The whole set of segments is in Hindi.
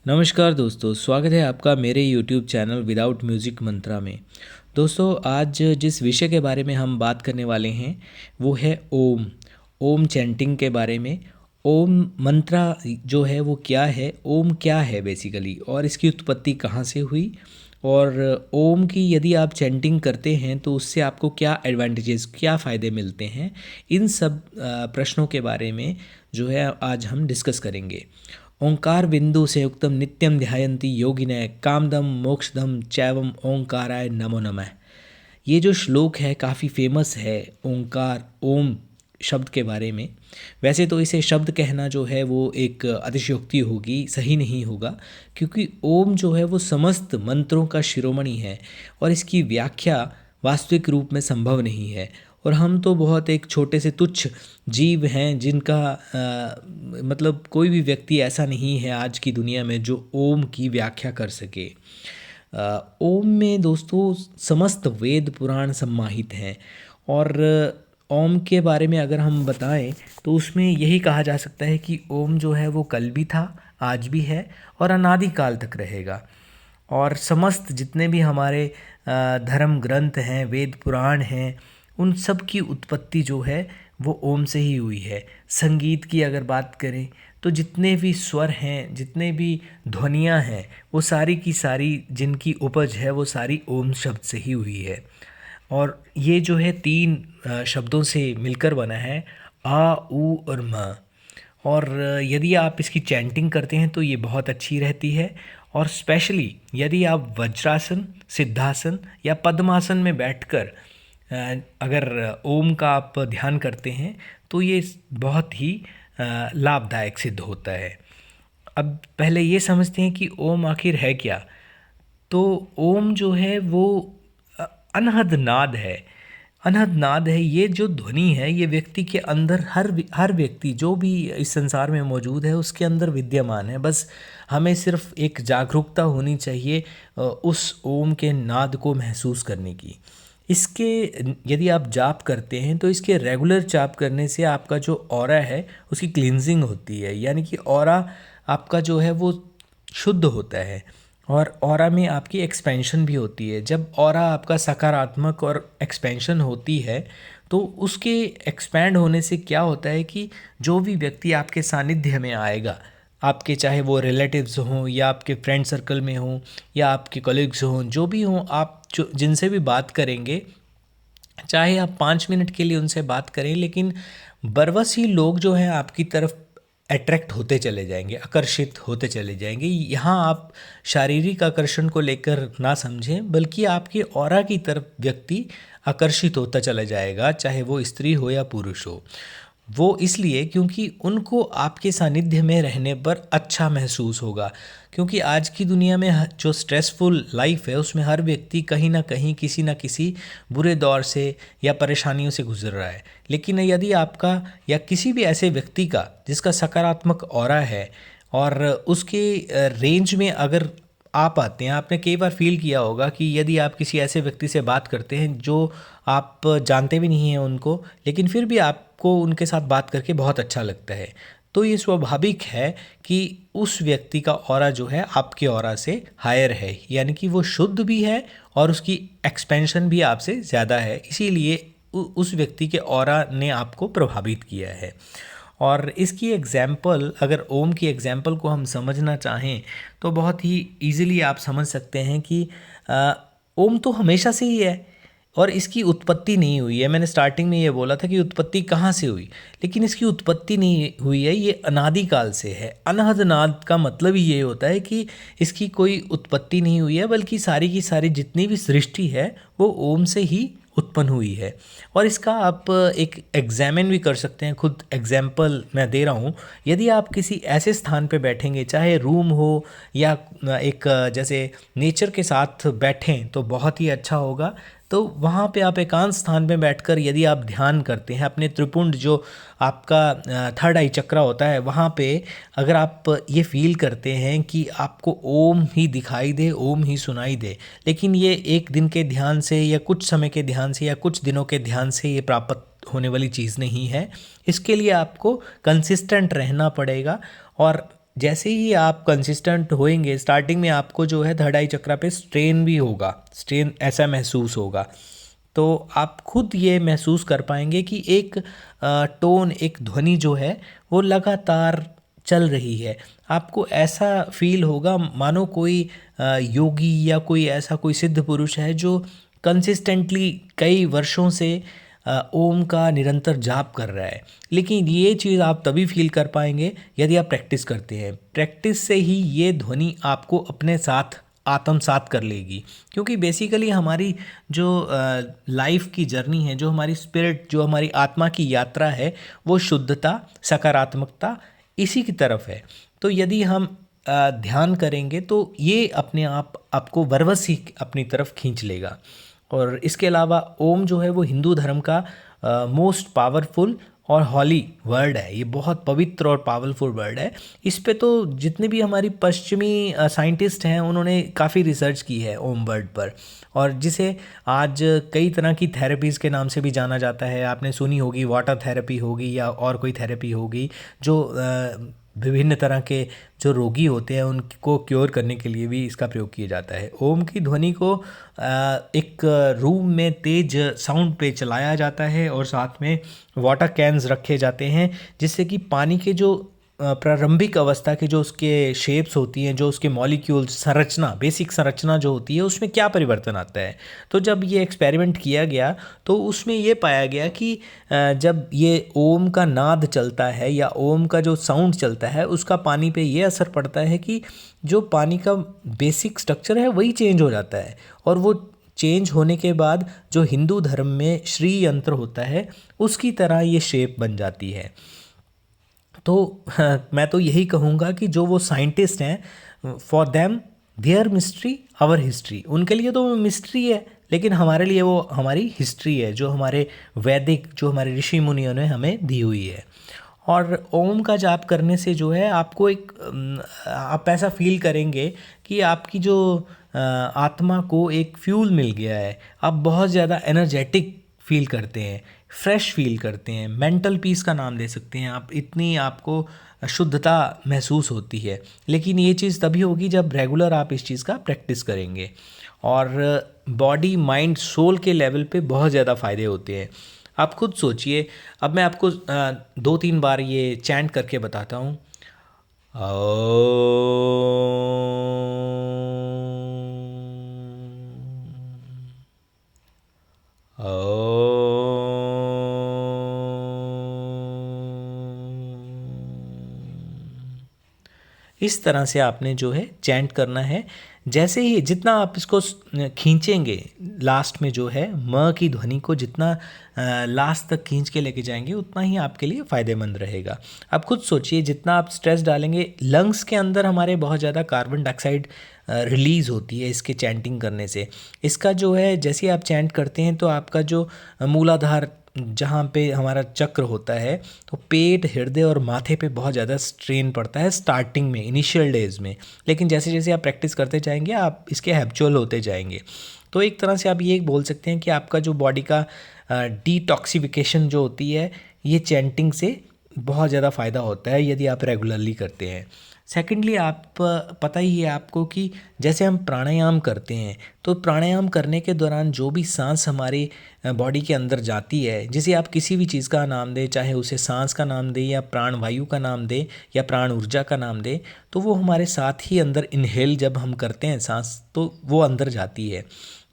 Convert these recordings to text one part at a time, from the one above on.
नमस्कार दोस्तों, स्वागत है आपका मेरे YouTube चैनल विदाउट म्यूज़िक मंत्रा में। दोस्तों, आज जिस विषय के बारे में हम बात करने वाले हैं वो है ओम चैंटिंग के बारे में। ओम मंत्रा जो है वो क्या है, ओम क्या है बेसिकली, और इसकी उत्पत्ति कहाँ से हुई, और ओम की यदि आप चैंटिंग करते हैं तो उससे आपको क्या एडवांटेजेस, क्या फ़ायदे मिलते हैं, इन सब प्रश्नों के बारे में जो है आज हम डिस्कस करेंगे। ओंकार बिंदु से युक्तम नित्यम ध्यायन्ति योगिनः कामदम मोक्षदम चैवम ओंकाराय नमो नमः। ये जो श्लोक है काफ़ी फेमस है ओंकार, ओम शब्द के बारे में। वैसे तो इसे शब्द कहना जो है वो एक अतिशयोक्ति होगी, सही नहीं होगा, क्योंकि ओम जो है वो समस्त मंत्रों का शिरोमणि है और इसकी व्याख्या वास्तविक रूप में संभव नहीं है। और हम तो बहुत एक छोटे से तुच्छ जीव हैं जिनका मतलब कोई भी व्यक्ति ऐसा नहीं है आज की दुनिया में जो ओम की व्याख्या कर सके। ओम में दोस्तों समस्त वेद पुराण सम्माहित हैं, और ओम के बारे में अगर हम बताएं तो उसमें यही कहा जा सकता है कि ओम जो है वो कल भी था, आज भी है और अनादि काल तक रहेगा। और समस्त जितने भी हमारे धर्म ग्रंथ हैं, वेद पुराण हैं, उन सब की उत्पत्ति जो है वो ओम से ही हुई है। संगीत की अगर बात करें तो जितने भी स्वर हैं, जितने भी ध्वनियाँ हैं, वो सारी की सारी जिनकी उपज है वो सारी ओम शब्द से ही हुई है। और ये जो है तीन शब्दों से मिलकर बना है, आ ऊ और म। और यदि आप इसकी चैंटिंग करते हैं तो ये बहुत अच्छी रहती है। और स्पेशली यदि आप वज्रासन, सिद्धासन या पद्मासन में बैठकर अगर ओम का आप ध्यान करते हैं तो ये बहुत ही लाभदायक सिद्ध होता है। अब पहले ये समझते हैं कि ओम आखिर है क्या। तो ओम जो है वो अनहद नाद है। अनहद नाद है, ये जो ध्वनि है ये व्यक्ति के अंदर, हर व्यक्ति जो भी इस संसार में मौजूद है उसके अंदर विद्यमान है। बस हमें सिर्फ एक जागरूकता होनी चाहिए उस ओम के नाद को महसूस करने की। इसके यदि आप जाप करते हैं तो इसके रेगुलर जाप करने से आपका जो ऑरा है उसकी क्लींजिंग होती है, यानी कि ऑरा आपका जो है वो शुद्ध होता है और ऑरा में आपकी एक्सपेंशन भी होती है। जब ऑरा आपका सकारात्मक और एक्सपेंशन होती है तो उसके एक्सपैंड होने से क्या होता है कि जो भी व्यक्ति आपके सानिध्य में आएगा, आपके चाहे वो रिलेटिव्स हों या आपके फ्रेंड सर्कल में हों या आपके कलीग्स हों, जो भी हों, आप जो जिनसे भी बात करेंगे, चाहे आप 5 मिनट के लिए उनसे बात करें, लेकिन बरबस ही लोग जो हैं आपकी तरफ अट्रैक्ट होते चले जाएंगे, आकर्षित होते चले जाएंगे। यहाँ आप शारीरिक आकर्षण को लेकर ना समझें, बल्कि आपके ऑरा की तरफ व्यक्ति आकर्षित होता चला जाएगा, चाहे वो स्त्री हो या पुरुष हो। वो इसलिए क्योंकि उनको आपके सानिध्य में रहने पर अच्छा महसूस होगा। क्योंकि आज की दुनिया में जो स्ट्रेसफुल लाइफ है उसमें हर व्यक्ति कहीं ना कहीं किसी ना किसी बुरे दौर से या परेशानियों से गुजर रहा है। लेकिन यदि आपका या किसी भी ऐसे व्यक्ति का जिसका सकारात्मक ऑरा है और उसके रेंज में अगर आप आते हैं, आपने कई बार फील किया होगा कि यदि आप किसी ऐसे व्यक्ति से बात करते हैं जो आप जानते भी नहीं हैं उनको, लेकिन फिर भी आपको उनके साथ बात करके बहुत अच्छा लगता है, तो ये स्वाभाविक है कि उस व्यक्ति का ऑरा जो है आपके ऑरा से हायर है, यानी कि वो शुद्ध भी है और उसकी एक्सपेंशन भी आपसे ज़्यादा है। इसीलिए उस व्यक्ति के ऑरा ने आपको प्रभावित किया है। और इसकी एग्ज़ाम्पल, अगर ओम की एग्ज़ाम्पल को हम समझना चाहें तो बहुत ही ईज़िली आप समझ सकते हैं कि ओम तो हमेशा से ही है और इसकी उत्पत्ति नहीं हुई है। मैंने स्टार्टिंग में ये बोला था कि उत्पत्ति कहाँ से हुई, लेकिन इसकी उत्पत्ति नहीं हुई है, ये अनादि काल से है। अनहद नाद का मतलब ही ये होता है कि इसकी कोई उत्पत्ति नहीं हुई है, बल्कि सारी की सारी जितनी भी सृष्टि है वो ओम से ही उत्पन्न हुई है। और इसका आप एक एग्जामिन भी कर सकते हैं। खुद एग्जाम्पल मैं दे रहा हूँ। यदि आप किसी ऐसे स्थान पे बैठेंगे, चाहे रूम हो या एक जैसे नेचर के साथ बैठें तो बहुत ही अच्छा होगा। तो वहाँ पे आप एकांत स्थान में बैठकर यदि आप ध्यान करते हैं, अपने त्रिपुंड जो आपका थर्ड आई चक्र होता है, वहाँ पे अगर आप ये फील करते हैं कि आपको ओम ही दिखाई दे, ओम ही सुनाई दे, लेकिन ये एक दिन के ध्यान से या कुछ समय के ध्यान से या कुछ दिनों के ध्यान से ये प्राप्त होने वाली चीज़ नहीं है। इसके लिए आपको कंसिस्टेंट रहना पड़ेगा और जैसे ही आप कंसिस्टेंट होएंगे, स्टार्टिंग में आपको जो है थर्ड आई चक्रा पे स्ट्रेन भी होगा, स्ट्रेन ऐसा महसूस होगा। तो आप खुद ये महसूस कर पाएंगे कि एक टोन, एक ध्वनि जो है वो लगातार चल रही है। आपको ऐसा फील होगा मानो कोई योगी या कोई ऐसा कोई सिद्ध पुरुष है जो कंसिस्टेंटली कई वर्षों से ओम का निरंतर जाप कर रहा है। लेकिन ये चीज़ आप तभी फील कर पाएंगे यदि आप प्रैक्टिस करते हैं। प्रैक्टिस से ही ये ध्वनि आपको अपने साथ आत्मसात कर लेगी, क्योंकि बेसिकली हमारी जो लाइफ की जर्नी है, जो हमारी स्पिरिट, जो हमारी आत्मा की यात्रा है, वो शुद्धता, सकारात्मकता इसी की तरफ है। तो यदि हम ध्यान करेंगे तो ये अपने आप आपको बरबस ही अपनी तरफ खींच लेगा। और इसके अलावा ओम जो है वो हिंदू धर्म का मोस्ट पावरफुल और हॉली वर्ड है। ये बहुत पवित्र और पावरफुल वर्ड है। इस पे तो जितने भी हमारी पश्चिमी साइंटिस्ट हैं उन्होंने काफ़ी रिसर्च की है ओम वर्ड पर, और जिसे आज कई तरह की थेरेपीज़ के नाम से भी जाना जाता है। आपने सुनी होगी, वाटर थेरेपी होगी या और कोई थेरेपी होगी, जो विभिन्न तरह के जो रोगी होते हैं उनको क्योर करने के लिए भी इसका प्रयोग किया जाता है। ओम की ध्वनि को एक रूम में तेज साउंड पे चलाया जाता है और साथ में वाटर कैन्स रखे जाते हैं, जिससे कि पानी के जो प्रारंभिक अवस्था के जो उसके शेप्स होती हैं, जो उसके मॉलिक्यूल्स, संरचना, बेसिक संरचना जो होती है, उसमें क्या परिवर्तन आता है। तो जब ये एक्सपेरिमेंट किया गया तो उसमें ये पाया गया कि जब ये ओम का नाद चलता है या ओम का जो साउंड चलता है, उसका पानी पे ये असर पड़ता है कि जो पानी का बेसिक स्ट्रक्चर है वही चेंज हो जाता है। और वो चेंज होने के बाद जो हिंदू धर्म में श्री यंत्र होता है उसकी तरह ये शेप बन जाती है। तो मैं तो यही कहूँगा कि जो वो साइंटिस्ट हैं, for them their mystery our history, उनके लिए तो वो मिस्ट्री है, लेकिन हमारे लिए वो हमारी हिस्ट्री है, जो हमारे वैदिक, जो हमारे ऋषि मुनियों ने हमें दी हुई है। और ओम का जाप करने से जो है आपको एक आप ऐसा फील करेंगे कि आपकी जो आत्मा को एक फ्यूल मिल गया है। आप बहुत ज़्यादा एनर्जेटिक फील करते हैं, फ्रेश फील करते हैं, मेंटल पीस का नाम दे सकते हैं आप। इतनी आपको शुद्धता महसूस होती है। लेकिन ये चीज़ तभी होगी जब रेगुलर आप इस चीज़ का प्रैक्टिस करेंगे। और बॉडी, माइंड, सोल के लेवल पे बहुत ज़्यादा फ़ायदे होते हैं। आप खुद सोचिए। अब मैं आपको 2-3 बार ये चैंट करके बताता हूँ। इस तरह से आपने जो है चैंट करना है। जैसे ही जितना आप इसको खींचेंगे, लास्ट में जो है म की ध्वनि को जितना लास्ट तक खींच के लेके जाएंगे, उतना ही आपके लिए फ़ायदेमंद रहेगा। आप खुद सोचिए, जितना आप स्ट्रेस डालेंगे, लंग्स के अंदर हमारे बहुत ज़्यादा कार्बन डाइऑक्साइड रिलीज़ होती है इसके चैंटिंग करने से। इसका जो है, जैसे आप चैंट करते हैं तो आपका जो मूलाधार, जहाँ पे हमारा चक्र होता है, तो पेट, हृदय और माथे पे बहुत ज़्यादा स्ट्रेन पड़ता है स्टार्टिंग में, इनिशियल डेज में। लेकिन जैसे जैसे आप प्रैक्टिस करते जाएंगे आप इसके हैबिचुअल होते जाएंगे। तो एक तरह से आप ये बोल सकते हैं कि आपका जो बॉडी का डिटॉक्सिफिकेशन जो होती है, ये चैंटिंग से बहुत ज़्यादा फ़ायदा होता है यदि आप रेगुलरली करते हैं। सेकेंडली, आप पता ही है आपको कि जैसे हम प्राणायाम करते हैं, तो प्राणायाम करने के दौरान जो भी सांस हमारी बॉडी के अंदर जाती है, जिसे आप किसी भी चीज़ का नाम दें, चाहे उसे सांस का नाम दें या प्राण वायु का नाम दें या प्राण ऊर्जा का नाम दें, तो वो हमारे साथ ही अंदर इनहेल जब हम करते हैं सांस, तो वो अंदर जाती है।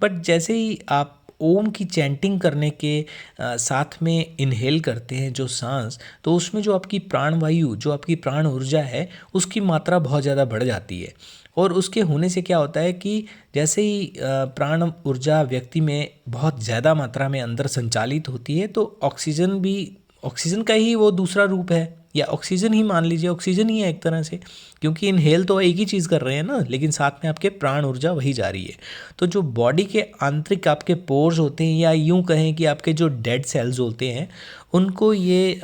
बट जैसे ही आप ओम की चैंटिंग करने के साथ में इनहेल करते हैं जो सांस, तो उसमें जो आपकी प्राण वायु, जो आपकी प्राण ऊर्जा है, उसकी मात्रा बहुत ज़्यादा बढ़ जाती है। और उसके होने से क्या होता है कि जैसे ही प्राण ऊर्जा व्यक्ति में बहुत ज़्यादा मात्रा में अंदर संचालित होती है, तो ऑक्सीजन का ही वो दूसरा रूप है, या ऑक्सीजन ही मान लीजिए, ऑक्सीजन ही है एक तरह से, क्योंकि इनहेल तो एक ही चीज़ कर रहे हैं ना, लेकिन साथ में आपके प्राण ऊर्जा वही जा रही है। तो जो बॉडी के आंतरिक आपके पोर्स होते हैं, या यूं कहें कि आपके जो डेड सेल्स होते हैं, उनको ये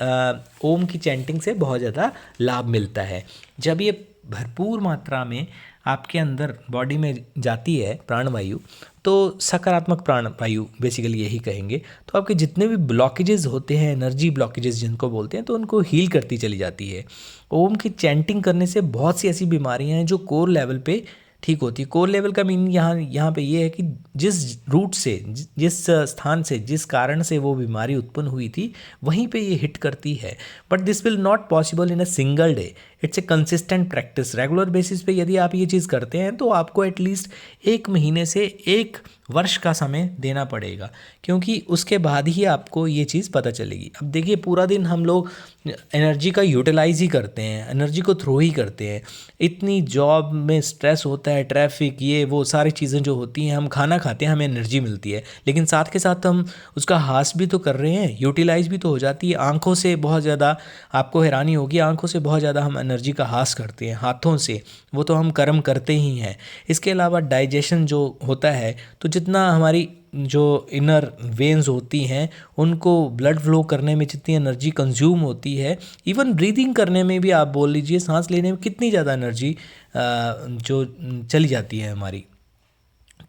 ओम की चैंटिंग से बहुत ज़्यादा लाभ मिलता है। जब ये भरपूर मात्रा में आपके अंदर बॉडी में जाती है प्राणवायु, तो सकारात्मक प्राणवायु बेसिकली यही कहेंगे, तो आपके जितने भी ब्लॉकेजेस होते हैं, एनर्जी ब्लॉकेजेस जिनको बोलते हैं, तो उनको हील करती चली जाती है। ओम की चैंटिंग करने से बहुत सी ऐसी बीमारियां हैं जो कोर लेवल पे ठीक होती है। कोर लेवल का मीनिंग यहाँ पे ये है कि जिस रूट से, जिस स्थान से, जिस कारण से वो बीमारी उत्पन्न हुई थी, वहीं पे ये हिट करती है। But this will not possible in a single day, it's a consistent practice. Regular basis पे यदि आप ये चीज़ करते हैं तो आपको एटलीस्ट 1 महीने से 1 वर्ष का समय देना पड़ेगा, क्योंकि उसके बाद ही आपको ये चीज़ पता चलेगी। अब देखिए, पूरा दिन हम लोग एनर्जी का यूटिलाइज ही करते हैं, एनर्जी को थ्रो ही करते हैं। इतनी जॉब में स्ट्रेस होता है, ट्रैफिक, ये वो सारी चीज़ें जो होती हैं, हम खाना खाते हैं, हमें एनर्जी मिलती है, लेकिन साथ के साथ हम उसका हास भी तो कर रहे हैं, यूटिलाइज भी तो हो जाती है। आँखों से बहुत ज़्यादा, आपको हैरानी होगी, आँखों से बहुत ज़्यादा हम एनर्जी का हास करते हैं। हाथों से वो तो हम कर्म करते ही हैं। इसके अलावा डाइजेशन जो होता है, तो जितना हमारी जो इनर वेन्स होती हैं उनको ब्लड फ्लो करने में जितनी एनर्जी कंज्यूम होती है, इवन ब्रीदिंग करने में भी आप बोल लीजिए, सांस लेने में कितनी ज़्यादा एनर्जी जो चली जाती है हमारी।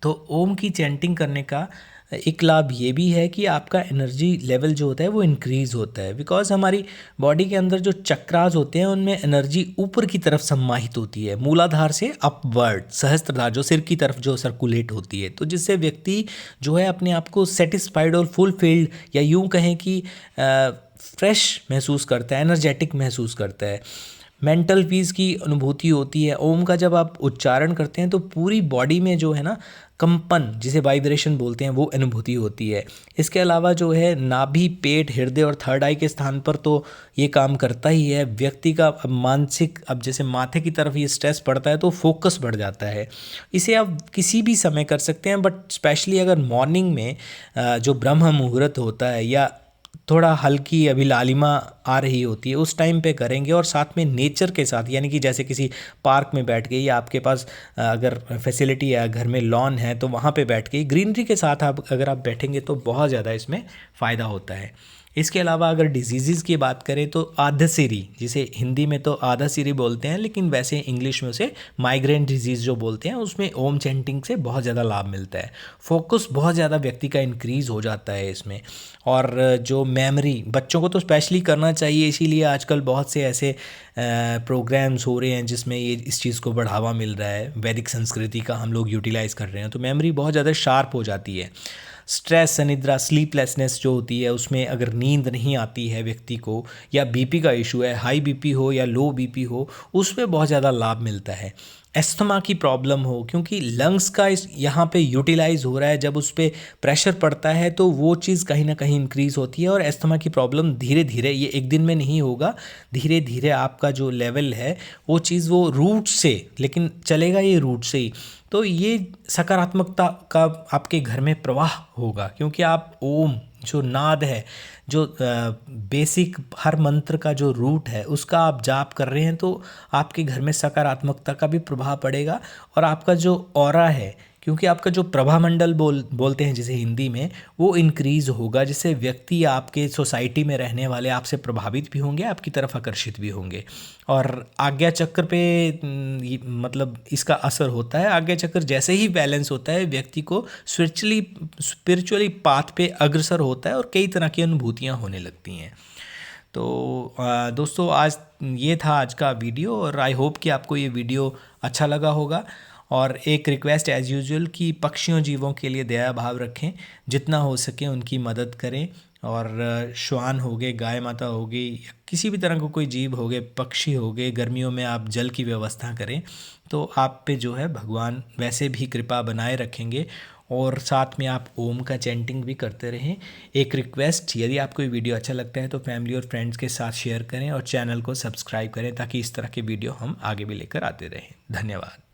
तो ओम की चैंटिंग करने का एक लाभ ये भी है कि आपका एनर्जी लेवल जो होता है वो इंक्रीज़ होता है, बिकॉज हमारी बॉडी के अंदर जो चक्रास होते हैं उनमें एनर्जी ऊपर की तरफ सम्माहित होती है, मूलाधार से अपवर्ड, सहस्त्रधार जो सिर की तरफ जो सर्कुलेट होती है, तो जिससे व्यक्ति जो है अपने आप को सेटिस्फाइड और फुलफिल्ड, या यूँ कहें कि फ्रेश महसूस करता है, एनर्जेटिक महसूस करता है, मेंटल पीस की अनुभूति होती है। ओम का जब आप उच्चारण करते हैं तो पूरी बॉडी में जो है ना कंपन, जिसे वाइब्रेशन बोलते हैं, वो अनुभूति होती है। इसके अलावा जो है नाभि, पेट, हृदय और थर्ड आई के स्थान पर तो ये काम करता ही है। व्यक्ति का मानसिक, अब जैसे माथे की तरफ ये स्ट्रेस पड़ता है तो फोकस बढ़ जाता है। इसे आप किसी भी समय कर सकते हैं, बट स्पेशली अगर मॉर्निंग में जो ब्रह्म मुहूर्त होता है या थोड़ा हल्की अभी लालिमा आ रही होती है, उस टाइम पे करेंगे, और साथ में नेचर के साथ, यानी कि जैसे किसी पार्क में बैठ गए, या आपके पास अगर फैसिलिटी है, घर में लॉन है, तो वहाँ पे बैठ के ग्रीनरी के साथ आप अगर आप बैठेंगे तो बहुत ज़्यादा इसमें फ़ायदा होता है। इसके अलावा अगर डिजीज़ की बात करें तो आधसिरी, जिसे हिंदी में तो आधासिरी बोलते हैं, लेकिन वैसे इंग्लिश में उसे माइग्रेन डिजीज़ जो बोलते हैं, उसमें ओम चैंटिंग से बहुत ज़्यादा लाभ मिलता है। फोकस बहुत ज़्यादा व्यक्ति का इंक्रीज़ हो जाता है इसमें। और जो मेमोरी, बच्चों को तो स्पेशली करना चाहिए, इसीलिए आजकल बहुत से ऐसे प्रोग्राम्स हो रहे हैं जिसमें ये इस चीज़ को बढ़ावा मिल रहा है। वैदिक संस्कृति का हम लोग यूटिलाइज़ कर रहे हैं, तो मेमोरी बहुत ज़्यादा शार्प हो जाती है। स्ट्रेस, अनिद्रा, स्लीपलेसनेस जो होती है, उसमें अगर नींद नहीं आती है व्यक्ति को, या बीपी का इशू है, हाई बीपी हो या लो बीपी हो, उसमें बहुत ज़्यादा लाभ मिलता है। एस्थमा की प्रॉब्लम हो, क्योंकि लंग्स का इस यहाँ पे यूटिलाइज हो रहा है, जब उस पर प्रेशर पड़ता है तो वो चीज़ कहीं ना कहीं इंक्रीज़ होती है, और एस्थमा की प्रॉब्लम धीरे धीरे, ये एक दिन में नहीं होगा, धीरे धीरे आपका जो लेवल है वो चीज़ वो रूट से, लेकिन चलेगा ये रूट से ही, तो ये सकारात्मकता का आपके घर में प्रवाह होगा, क्योंकि आप ओम जो नाद है, जो बेसिक हर मंत्र का जो रूट है, उसका आप जाप कर रहे हैं, तो आपके घर में सकारात्मकता का भी प्रभाव पड़ेगा। और आपका जो ऑरा है, क्योंकि आपका जो प्रभामंडल बोलते हैं जिसे हिंदी में, वो इंक्रीज़ होगा, जिससे व्यक्ति, आपके सोसाइटी में रहने वाले आपसे प्रभावित भी होंगे, आपकी तरफ आकर्षित भी होंगे। और आज्ञा चक्र पे मतलब इसका असर होता है। आज्ञा चक्र जैसे ही बैलेंस होता है, व्यक्ति को स्पिरिचुअली पाथ पे अग्रसर होता है, और कई तरह की अनुभूतियाँ होने लगती हैं। तो दोस्तों, आज ये था आज का वीडियो, और आई होप कि आपको ये वीडियो अच्छा लगा होगा। और एक रिक्वेस्ट एज़ यूजुअल कि पक्षियों, जीवों के लिए दया भाव रखें, जितना हो सके उनकी मदद करें। और श्वान हो गए, गाय माता हो गई, किसी भी तरह का कोई जीव हो गए, पक्षी हो गए, गर्मियों में आप जल की व्यवस्था करें, तो आप पे जो है भगवान वैसे भी कृपा बनाए रखेंगे। और साथ में आप ओम का चैंटिंग भी करते रहें। एक रिक्वेस्ट, यदि आपको ये वीडियो अच्छा लगता है तो फैमिली और फ्रेंड्स के साथ शेयर करें, और चैनल को सब्सक्राइब करें, ताकि इस तरह के वीडियो हम आगे भी लेकर आते रहें। धन्यवाद।